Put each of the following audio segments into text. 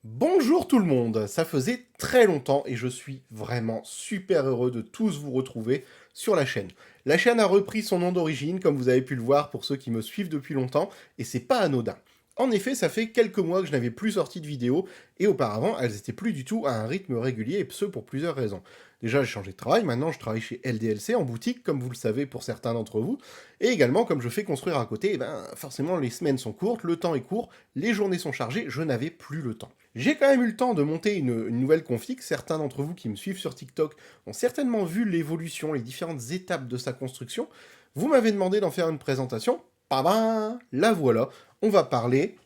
Bonjour tout le monde, ça faisait très longtemps et je suis vraiment super heureux de tous vous retrouver sur la chaîne. La chaîne a repris son nom d'origine, comme vous avez pu le voir pour ceux qui me suivent depuis longtemps, et c'est pas anodin. En effet, ça fait quelques mois que je n'avais plus sorti de vidéos, et auparavant, elles étaient plus du tout à un rythme régulier, et ce pour plusieurs raisons. Déjà, j'ai changé de travail, maintenant je travaille chez LDLC en boutique, comme vous le savez pour certains d'entre vous, et également, comme je fais construire à côté, forcément les semaines sont courtes, le temps est court, les journées sont chargées, je n'avais plus le temps. J'ai quand même eu le temps de monter une nouvelle config, certains d'entre vous qui me suivent sur TikTok ont certainement vu l'évolution, les différentes étapes de sa construction. Vous m'avez demandé d'en faire une présentation, la voilà, on va parler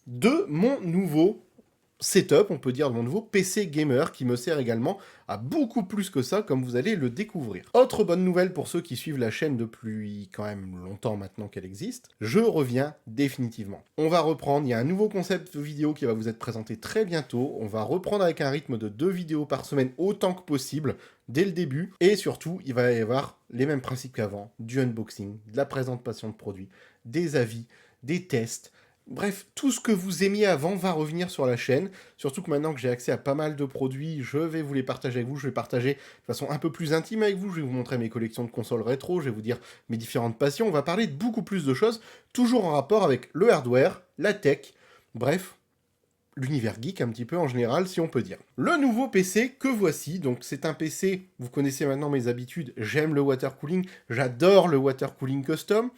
de mon nouveau setup, on peut dire de mon nouveau PC gamer, qui me sert également à beaucoup plus que ça, comme vous allez le découvrir. Autre bonne nouvelle pour ceux qui suivent la chaîne depuis quand même longtemps maintenant qu'elle existe, je reviens définitivement. On va reprendre, il y a un nouveau concept vidéo qui va vous être présenté très bientôt, on va reprendre avec un rythme de 2 vidéos par semaine autant que possible, dès le début, et surtout, il va y avoir les mêmes principes qu'avant, du unboxing, de la présentation de produits, des avis, des tests. Bref, tout ce que vous aimiez avant va revenir sur la chaîne, surtout que maintenant que j'ai accès à pas mal de produits, je vais vous les partager avec vous, je vais partager de façon un peu plus intime avec vous, je vais vous montrer mes collections de consoles rétro, je vais vous dire mes différentes passions, on va parler de beaucoup plus de choses, toujours en rapport avec le hardware, la tech, bref, l'univers geek un petit peu en général, si on peut dire. Le nouveau PC que voici, donc c'est un PC, vous connaissez maintenant mes habitudes, j'aime le water cooling, j'adore le water cooling custom.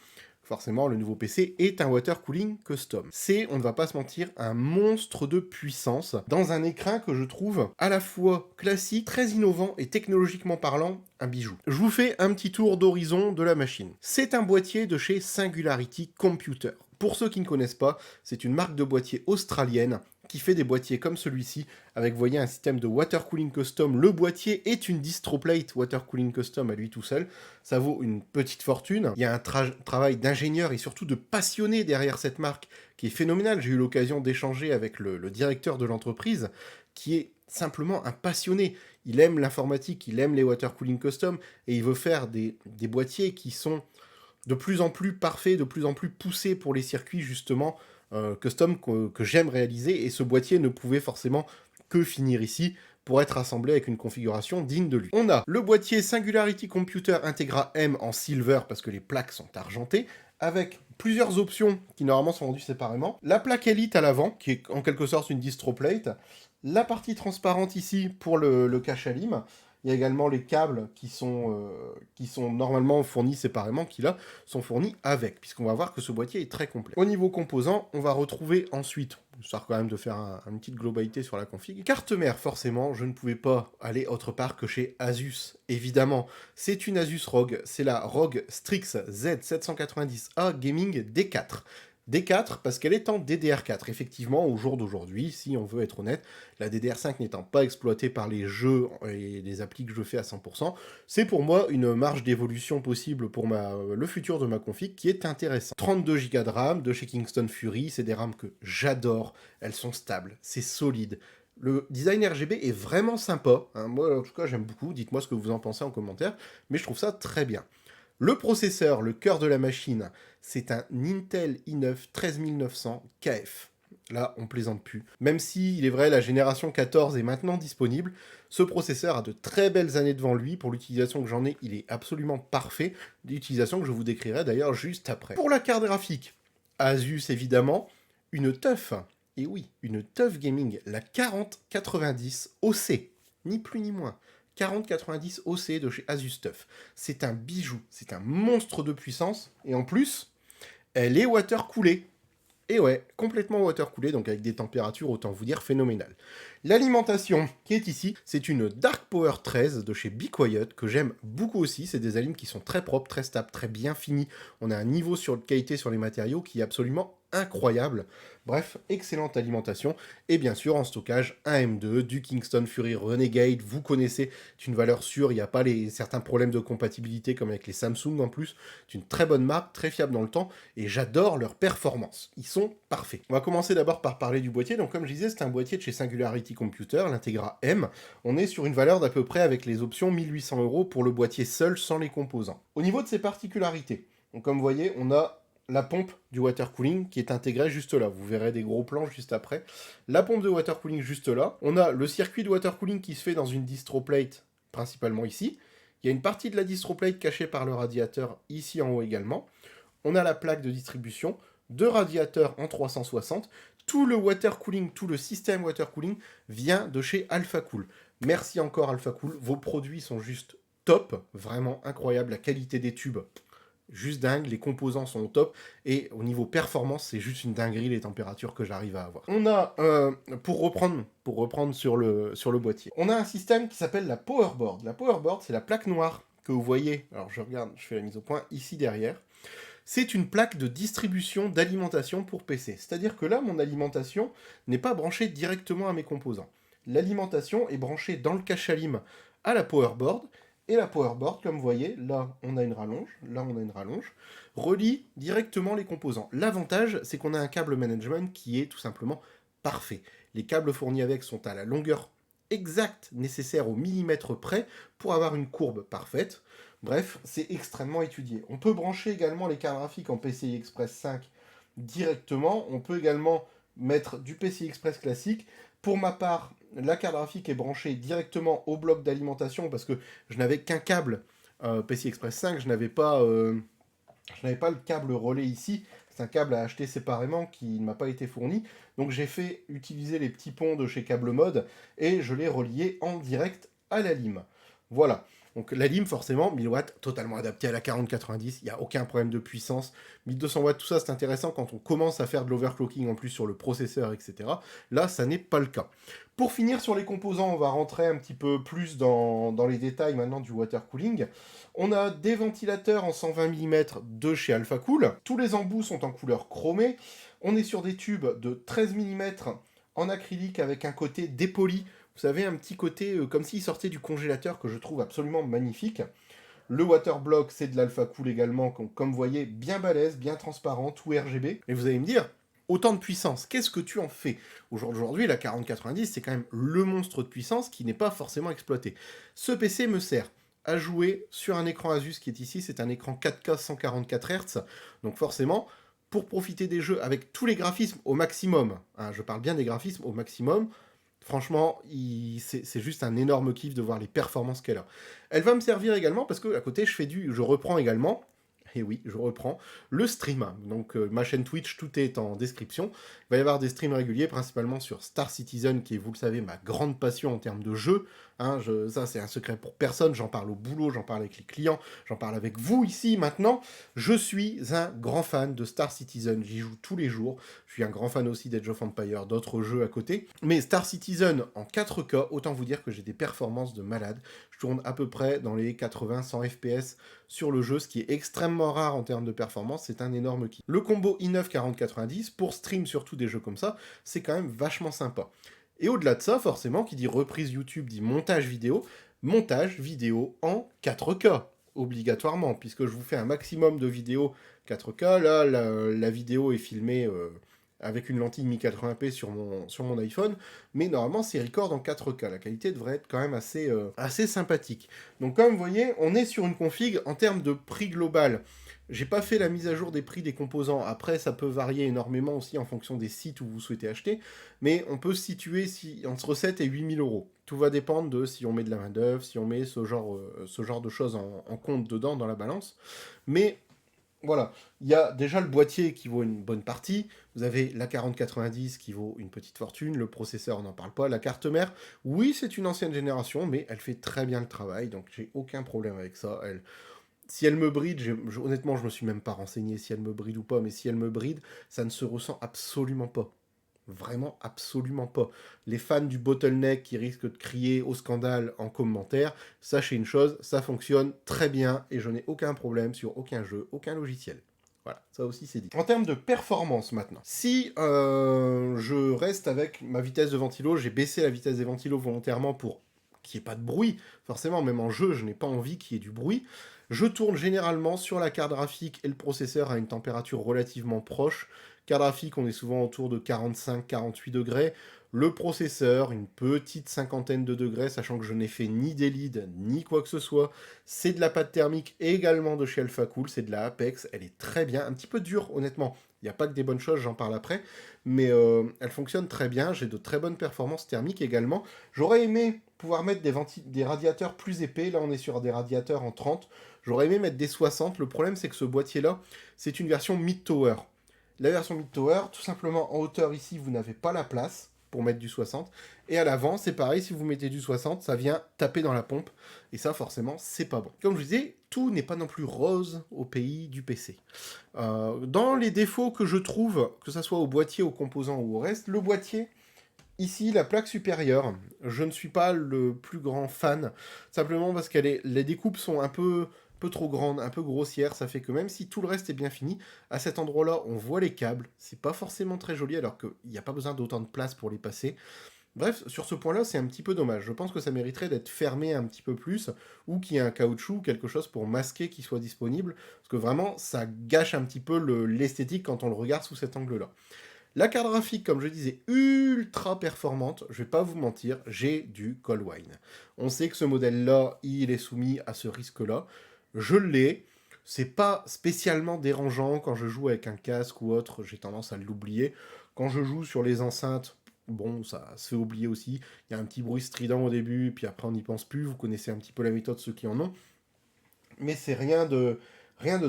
Forcément, le nouveau PC est un water cooling custom. C'est, on ne va pas se mentir, un monstre de puissance dans un écran que je trouve à la fois classique, très innovant et technologiquement parlant, un bijou. Je vous fais un petit tour d'horizon de la machine. C'est un boîtier de chez Singularity Computer. Pour ceux qui ne connaissent pas, c'est une marque de boîtier australienne qui fait des boîtiers comme celui-ci, avec, vous voyez, un système de water cooling custom. Le boîtier est une DistroPlate water cooling custom à lui tout seul. Ça vaut une petite fortune. Il y a un travail d'ingénieur et surtout de passionné derrière cette marque qui est phénoménal. J'ai eu l'occasion d'échanger avec le directeur de l'entreprise, qui est simplement un passionné. Il aime l'informatique, il aime les water cooling custom, et il veut faire des boîtiers qui sont de plus en plus parfaits, de plus en plus poussés pour les circuits, justement, custom que j'aime réaliser, et ce boîtier ne pouvait forcément que finir ici pour être assemblé avec une configuration digne de lui. On a le boîtier Singularity Computer Integra M en silver, parce que les plaques sont argentées, avec plusieurs options qui normalement sont vendues séparément. La plaque Elite à l'avant, qui est en quelque sorte une DistroPlate. La partie transparente ici pour le cache à lime. Il y a également les câbles qui sont normalement fournis séparément, qui là sont fournis avec, puisqu'on va voir que ce boîtier est très complet. Au niveau composants, on va retrouver ensuite, histoire quand même de faire une petite globalité sur la config, carte mère, forcément, je ne pouvais pas aller autre part que chez Asus, évidemment. C'est une Asus ROG, c'est la ROG Strix Z790A Gaming D4. D4 parce qu'elle est en DDR4. Effectivement, au jour d'aujourd'hui, si on veut être honnête, la DDR5 n'étant pas exploitée par les jeux et les applis que je fais à 100%, c'est pour moi une marge d'évolution possible pour le futur de ma config qui est intéressant. 32 Go de RAM de chez Kingston Fury, c'est des RAM que j'adore, elles sont stables, c'est solide. Le design RGB est vraiment sympa, hein. Moi en tout cas j'aime beaucoup, dites-moi ce que vous en pensez en commentaire, mais je trouve ça très bien. Le processeur, le cœur de la machine, c'est un Intel i9 13900 KF. Là, on plaisante plus. Même si, il est vrai, la génération 14 est maintenant disponible, ce processeur a de très belles années devant lui. Pour l'utilisation que j'en ai, il est absolument parfait. L'utilisation que je vous décrirai d'ailleurs juste après. Pour la carte graphique, Asus évidemment, une TUF. Et oui, une TUF Gaming, la 4090 OC. Ni plus ni moins. 4090 OC de chez Asus TUF. C'est un bijou, c'est un monstre de puissance, et en plus, elle est water coolée. Et ouais, complètement water coolée, donc avec des températures, autant vous dire, phénoménales. L'alimentation qui est ici, c'est une Dark Power 13 de chez Be Quiet, que j'aime beaucoup aussi. C'est des aliments qui sont très propres, très stables, très bien finis. On a un niveau sur de qualité sur les matériaux qui est absolument incroyable. Bref, excellente alimentation. Et bien sûr, en stockage, un M2, du Kingston Fury Renegade. Vous connaissez, c'est une valeur sûre. Il n'y a pas certains problèmes de compatibilité comme avec les Samsung en plus. C'est une très bonne marque, très fiable dans le temps. Et j'adore leurs performances. Ils sont parfaits. On va commencer d'abord par parler du boîtier. Donc comme je disais, c'est un boîtier de chez Singularity Computer, l'Integra M. On est sur une valeur d'à peu près avec les options 1800 € pour le boîtier seul sans les composants. Au niveau de ses particularités, donc comme vous voyez, on a la pompe du water cooling qui est intégrée juste là. Vous verrez des gros plans juste après. La pompe de water cooling juste là. On a le circuit de water cooling qui se fait dans une distroplate, principalement ici. Il y a une partie de la distroplate cachée par le radiateur ici en haut également. On a la plaque de distribution, deux radiateurs en 360. Tout le water cooling, tout le système water cooling vient de chez AlphaCool. Merci encore AlphaCool, vos produits sont juste top, vraiment incroyable, la qualité des tubes, juste dingue, les composants sont au top, et au niveau performance, c'est juste une dinguerie les températures que j'arrive à avoir. On a, pour reprendre sur le boîtier, on a un système qui s'appelle la Powerboard. La Powerboard, c'est la plaque noire que vous voyez, alors je regarde, je fais la mise au point, ici derrière. C'est une plaque de distribution d'alimentation pour PC. C'est-à-dire que là, mon alimentation n'est pas branchée directement à mes composants. L'alimentation est branchée dans le cache-alim à la Powerboard, et la Powerboard, comme vous voyez, là on a une rallonge, là on a une rallonge, relie directement les composants. L'avantage, c'est qu'on a un câble management qui est tout simplement parfait. Les câbles fournis avec sont à la longueur exacte nécessaire au millimètre près pour avoir une courbe parfaite. Bref, c'est extrêmement étudié. On peut brancher également les cartes graphiques en PCI Express 5 directement. On peut également mettre du PCI Express classique. Pour ma part, la carte graphique est branchée directement au bloc d'alimentation parce que je n'avais qu'un câble PCI Express 5. Je n'avais pas le câble relais ici. C'est un câble à acheter séparément qui ne m'a pas été fourni. Donc j'ai fait utiliser les petits ponts de chez Câble Mode et je l'ai relié en direct à la lime. Voilà. Donc la lime, forcément, 1000 watts, totalement adapté à la 4090, il n'y a aucun problème de puissance. 1200 watts, tout ça, c'est intéressant quand on commence à faire de l'overclocking en plus sur le processeur, etc. Là, ça n'est pas le cas. Pour finir sur les composants, on va rentrer un petit peu plus dans les détails maintenant du water cooling. On a des ventilateurs en 120 mm de chez AlphaCool. Tous les embouts sont en couleur chromée. On est sur des tubes de 13 mm en acrylique avec un côté dépoli. Vous savez, un petit côté comme s'il sortait du congélateur que je trouve absolument magnifique. Le waterblock, c'est de l'AlphaCool également, comme vous voyez, bien balèze, bien transparent, tout RGB. Et vous allez me dire, autant de puissance, qu'est-ce que tu en fais? Aujourd'hui, la 4090, c'est quand même le monstre de puissance qui n'est pas forcément exploité. Ce PC me sert à jouer sur un écran Asus qui est ici, c'est un écran 4K 144 Hz, donc forcément, pour profiter des jeux avec tous les graphismes au maximum, hein, je parle bien des graphismes au maximum, franchement, c'est juste un énorme kiff de voir les performances qu'elle a. Elle va me servir également parce que à côté, je reprends également, et oui, je reprends, le stream. Donc ma chaîne Twitch, tout est en description. Il va y avoir des streams réguliers, principalement sur Star Citizen, qui est, vous le savez, ma grande passion en termes de jeu. Hein, ça, c'est un secret pour personne. J'en parle au boulot, j'en parle avec les clients, j'en parle avec vous ici, maintenant. Je suis un grand fan de Star Citizen. J'y joue tous les jours. Je suis un grand fan aussi d'Age of Empires, d'autres jeux à côté. Mais Star Citizen en 4K, autant vous dire que j'ai des performances de malade. Je tourne à peu près dans les 80-100 FPS sur le jeu, ce qui est extrêmement rare en termes de performance, c'est un énorme kiff. Le combo i9 4090, pour stream surtout des jeux comme ça, c'est quand même vachement sympa. Et au-delà de ça, forcément, qui dit reprise YouTube dit montage vidéo en 4K, obligatoirement, puisque je vous fais un maximum de vidéos 4K. Là, la vidéo est filmée avec une lentille 1080p sur mon iPhone, mais normalement c'est record en 4K, la qualité devrait être quand même assez sympathique. Donc comme vous voyez, on est sur une config en termes de prix global. J'ai pas fait la mise à jour des prix des composants, après ça peut varier énormément aussi en fonction des sites où vous souhaitez acheter, mais on peut se situer entre 7 et 8000 euros. Tout va dépendre de si on met de la main d'œuvre, si on met ce genre de choses en compte dedans dans la balance, mais voilà, il y a déjà le boîtier qui vaut une bonne partie, vous avez la 4090 qui vaut une petite fortune, le processeur on n'en parle pas, la carte mère, oui c'est une ancienne génération, mais elle fait très bien le travail, donc j'ai aucun problème avec ça. Si elle me bride, honnêtement je me suis même pas renseigné si elle me bride ou pas, mais si elle me bride, ça ne se ressent absolument pas. Vraiment absolument pas. Les fans du bottleneck qui risquent de crier au scandale en commentaire, sachez une chose, ça fonctionne très bien et je n'ai aucun problème sur aucun jeu, aucun logiciel. Voilà, ça aussi c'est dit. En termes de performance maintenant, si je reste avec ma vitesse de ventilo, j'ai baissé la vitesse des ventilos volontairement pour qu'il n'y ait pas de bruit, forcément même en jeu je n'ai pas envie qu'il y ait du bruit, je tourne généralement sur la carte graphique et le processeur à une température relativement proche, Carte graphique, on est souvent autour de 45-48 degrés. Le processeur, une petite cinquantaine de degrés, sachant que je n'ai fait ni des leads, ni quoi que ce soit. C'est de la pâte thermique également de chez AlphaCool, c'est de la Apex, elle est très bien, un petit peu dure honnêtement. Il n'y a pas que des bonnes choses, j'en parle après, mais elle fonctionne très bien, j'ai de très bonnes performances thermiques également. J'aurais aimé pouvoir mettre des radiateurs plus épais, là on est sur des radiateurs en 30, j'aurais aimé mettre des 60, le problème c'est que ce boîtier-là, c'est une version mid-tower. La version mid-tower, tout simplement en hauteur ici, vous n'avez pas la place pour mettre du 60, et à l'avant, c'est pareil, si vous mettez du 60, ça vient taper dans la pompe, et ça, forcément, c'est pas bon. Comme je disais, tout n'est pas non plus rose au pays du PC. Dans les défauts que je trouve, que ce soit au boîtier, aux composants ou au reste, le boîtier, ici, la plaque supérieure, je ne suis pas le plus grand fan, simplement parce que les découpes sont un peu trop grandes, un peu grossières, ça fait que même si tout le reste est bien fini, à cet endroit-là, on voit les câbles, c'est pas forcément très joli, alors qu'il n'y a pas besoin d'autant de place pour les passer. Bref, sur ce point-là, c'est un petit peu dommage. Je pense que ça mériterait d'être fermé un petit peu plus, ou qu'il y ait un caoutchouc, quelque chose pour masquer qui soit disponible, parce que vraiment, ça gâche un petit peu l'esthétique quand on le regarde sous cet angle-là. La carte graphique, comme je disais, ultra performante, je vais pas vous mentir, j'ai du Goldwine. On sait que ce modèle-là, il est soumis à ce risque-là. Je l'ai, c'est pas spécialement dérangeant quand je joue avec un casque ou autre, j'ai tendance à l'oublier. Quand je joue sur les enceintes, bon, ça se fait oublier aussi. Il y a un petit bruit strident au début, puis après on n'y pense plus. Vous connaissez un petit peu la méthode, ceux qui en ont. Mais c'est rien de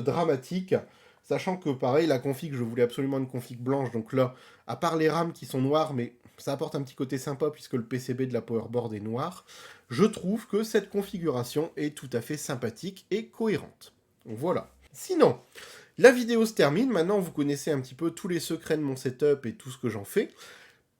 dramatique. Sachant que pareil, la config, je voulais absolument une config blanche. Donc là, à part les RAM qui sont noires, mais ça apporte un petit côté sympa puisque le PCB de la powerboard est noir, je trouve que cette configuration est tout à fait sympathique et cohérente. Donc voilà. Sinon, la vidéo se termine. Maintenant, vous connaissez un petit peu tous les secrets de mon setup et tout ce que j'en fais.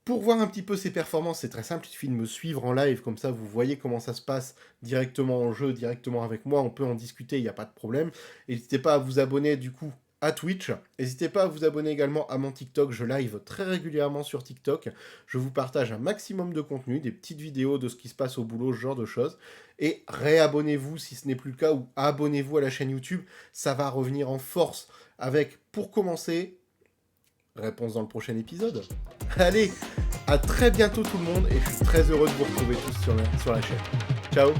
Pour voir un petit peu ses performances, c'est très simple, il suffit de me suivre en live, comme ça vous voyez comment ça se passe directement en jeu, directement avec moi, on peut en discuter, il n'y a pas de problème. N'hésitez pas à vous abonner du coup à Twitch, n'hésitez pas à vous abonner également à mon TikTok, je live très régulièrement sur TikTok, je vous partage un maximum de contenu, des petites vidéos de ce qui se passe au boulot, ce genre de choses, et réabonnez-vous si ce n'est plus le cas, ou abonnez-vous à la chaîne YouTube, ça va revenir en force avec, pour commencer, réponse dans le prochain épisode. Allez, à très bientôt tout le monde, et je suis très heureux de vous retrouver tous sur la chaîne. Ciao.